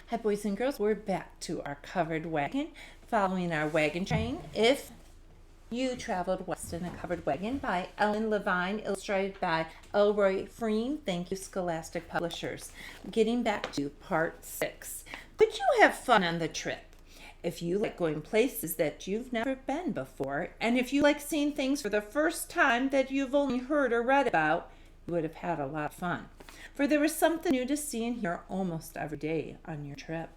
Hi, boys and girls. We're back to our covered wagon, following our wagon train. If You Traveled West in a Covered Wagon by Ellen Levine, illustrated by Elroy Freen. Thank you, Scholastic Publishers. Getting back to part 6. Could you have fun on the trip? If you like going places that you've never been before, and if you like seeing things for the first time that you've only heard or read about, you would have had a lot of fun. For there was something new to see and hear almost every day on your trip.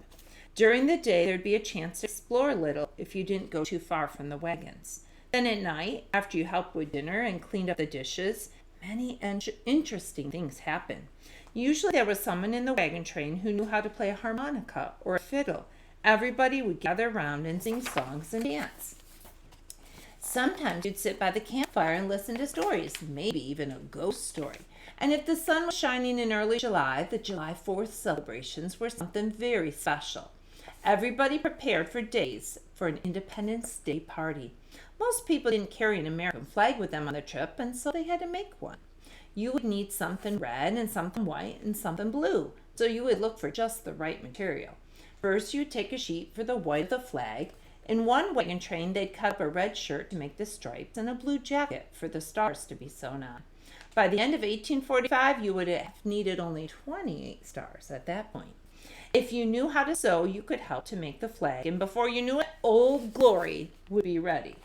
During the day, there'd be a chance to explore a little if you didn't go too far from the wagons. Then at night, after you helped with dinner and cleaned up the dishes, many interesting things happened. Usually there was someone in the wagon train who knew how to play a harmonica or a fiddle. Everybody would gather around and sing songs and dance. Sometimes you'd sit by the campfire and listen to stories, maybe even a ghost story. And if the sun was shining in early July, the July 4th celebrations were something very special. Everybody prepared for days for an Independence Day party. Most people didn't carry an American flag with them on the trip, and so they had to make one. You would need something red and something white and something blue, so you would look for just the right material. First, you'd take a sheet for the white of the flag. In one wagon train, they'd cut up a red shirt to make the stripes and a blue jacket for the stars to be sewn on. By the end of 1845, you would have needed only 28 stars at that point. If you knew how to sew, you could help to make the flag, and before you knew it, Old Glory would be ready.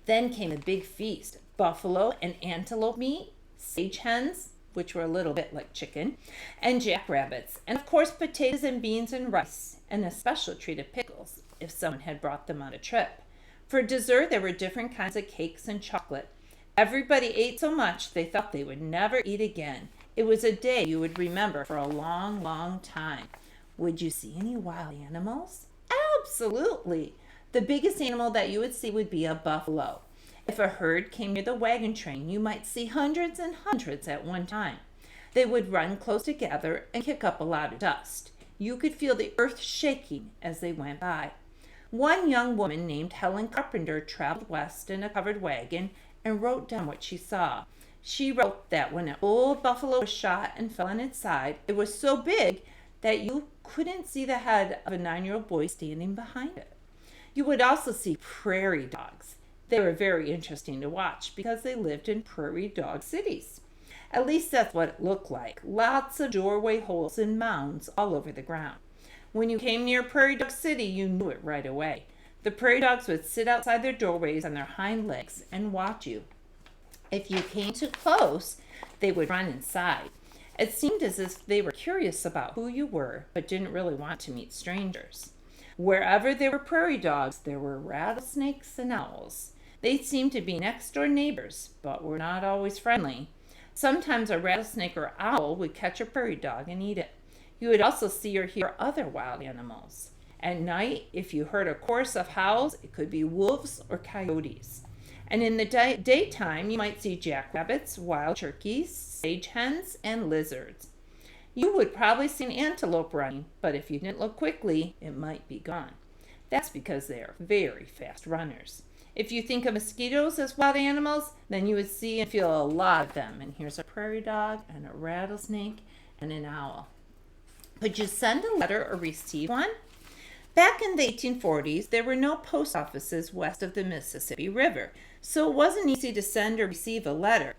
Then came a big feast: buffalo and antelope meat, sage hens, which were a little bit like chicken, and jackrabbits, and of course potatoes and beans and rice, and a special treat of pickles if someone had brought them on a trip. For dessert, there were different kinds of cakes and chocolate. Everybody ate so much they thought they would never eat again. It was a day you would remember for a long, long time. Would you see any wild animals? Absolutely. The biggest animal that you would see would be a buffalo. If a herd came near the wagon train, you might see hundreds and hundreds at one time. They would run close together and kick up a lot of dust. You could feel the earth shaking as they went by. One young woman named Helen Carpenter traveled west in a covered wagon and wrote down what she saw. She wrote that when an old buffalo was shot and fell on its side, it was so big that you couldn't see the head of a 9-year-old boy standing behind it. You would also see prairie dogs. They were very interesting to watch because they lived in prairie dog cities. At least that's what it looked like. Lots of doorway holes and mounds all over the ground. When you came near Prairie Dog City, you knew it right away. The prairie dogs would sit outside their doorways on their hind legs and watch you. If you came too close, they would run inside. It seemed as if they were curious about who you were, but didn't really want to meet strangers. Wherever there were prairie dogs, there were rattlesnakes and owls. They seemed to be next-door neighbors, but were not always friendly. Sometimes a rattlesnake or owl would catch a prairie dog and eat it. You would also see or hear other wild animals. At night, if you heard a chorus of howls, it could be wolves or coyotes. And in the daytime, you might see jackrabbits, wild turkeys, sage hens, and lizards. You would probably see an antelope running, but if you didn't look quickly, it might be gone. That's because they are very fast runners. If you think of mosquitoes as wild animals, then you would see and feel a lot of them. And here's a prairie dog and a rattlesnake and an owl. Could you send a letter or receive one? Back in the 1840s, there were no post offices west of the Mississippi River, so it wasn't easy to send or receive a letter.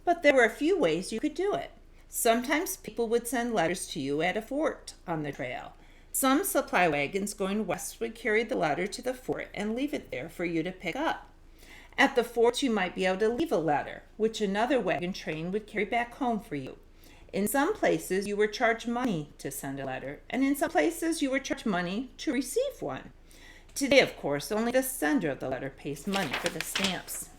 But there were a few ways you could do it. Sometimes people would send letters to you at a fort on the trail. Some supply wagons going west would carry the letter to the fort and leave it there for you to pick up. At the fort, you might be able to leave a letter, which another wagon train would carry back home for you. In some places, you were charged money to send a letter, and in some places, you were charged money to receive one. Today, of course, only the sender of the letter pays money for the stamps.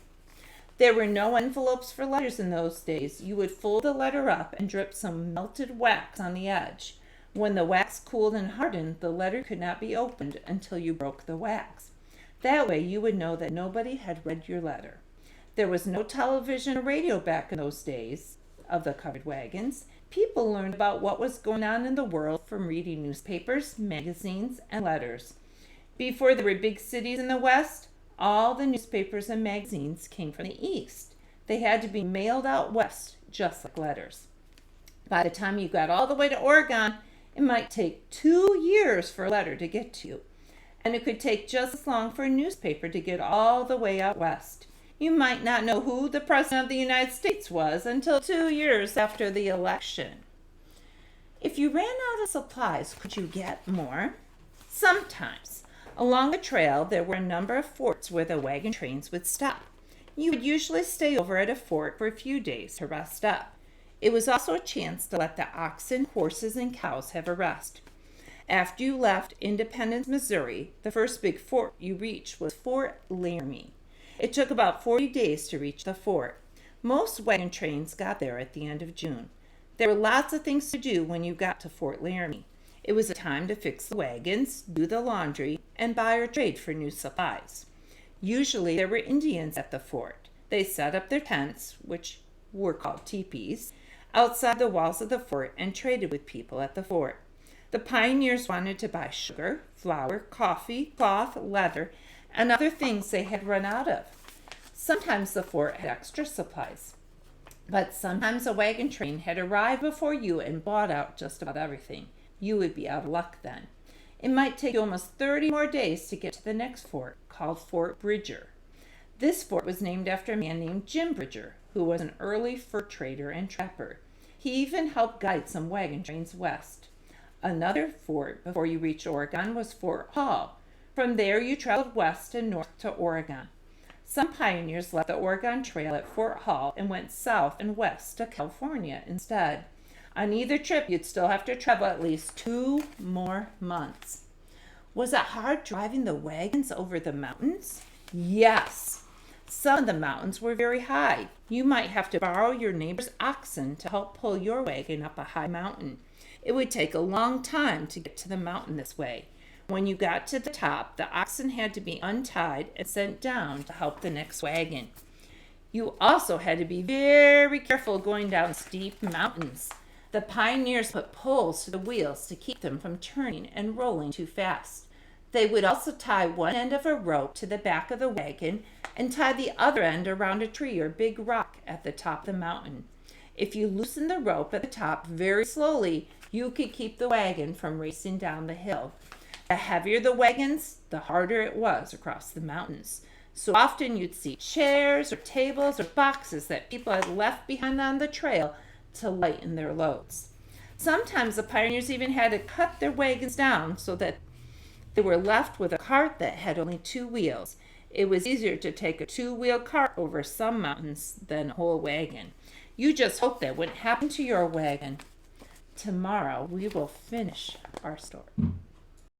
There were no envelopes for letters in those days. You would fold the letter up and drip some melted wax on the edge. When the wax cooled and hardened, the letter could not be opened until you broke the wax. That way, you would know that nobody had read your letter. There was no television or radio back in those days of the covered wagons. People learned about what was going on in the world from reading newspapers, magazines, and letters. Before there were big cities in the West, all the newspapers and magazines came from the East. They had to be mailed out west, just like letters. By the time you got all the way to Oregon, It might take 2 years for a letter to get to you, and it could take just as long for a newspaper to get all the way out west. You might not know who the President of the United States was until 2 years after the election. If you ran out of supplies, could you get more? Sometimes. Along the trail, there were a number of forts where the wagon trains would stop. You would usually stay over at a fort for a few days to rest up. It was also a chance to let the oxen, horses, and cows have a rest. After you left Independence, Missouri, the first big fort you reached was Fort Laramie. It took about 40 days to reach the fort. Most wagon trains got there at the end of June. There were lots of things to do when you got to Fort Laramie. It was a time to fix the wagons, do the laundry, and buy or trade for new supplies. Usually there were Indians at the fort. They set up their tents, which were called teepees, outside the walls of the fort and traded with people at the fort. The pioneers wanted to buy sugar, flour, coffee, cloth, leather, and other things they had run out of. Sometimes the fort had extra supplies, but sometimes a wagon train had arrived before you and bought out just about everything. You would be out of luck then. It might take you almost 30 more days to get to the next fort, called Fort Bridger. This fort was named after a man named Jim Bridger, who was an early fur trader and trapper. He even helped guide some wagon trains west. Another fort before you reached Oregon was Fort Hall. From there you traveled west and north to Oregon. Some pioneers left the Oregon Trail at Fort Hall and went south and west to California instead. On either trip, you'd still have to travel at least 2 more months. Was it hard driving the wagons over the mountains? Yes. Some of the mountains were very high. You might have to borrow your neighbor's oxen to help pull your wagon up a high mountain. It would take a long time to get to the mountain this way. When you got to the top, the oxen had to be untied and sent down to help the next wagon. You also had to be very careful going down steep mountains. The pioneers put poles to the wheels to keep them from turning and rolling too fast. They would also tie one end of a rope to the back of the wagon and tie the other end around a tree or big rock at the top of the mountain. If you loosened the rope at the top very slowly, you could keep the wagon from racing down the hill. The heavier the wagons, the harder it was across the mountains. So often you'd see chairs or tables or boxes that people had left behind on the trail to lighten their loads. Sometimes the pioneers even had to cut their wagons down so that they were left with a cart that had only 2 wheels. It was easier to take a 2-wheel cart over some mountains than a whole wagon. You just hope that wouldn't happen to your wagon. Tomorrow we will finish our story.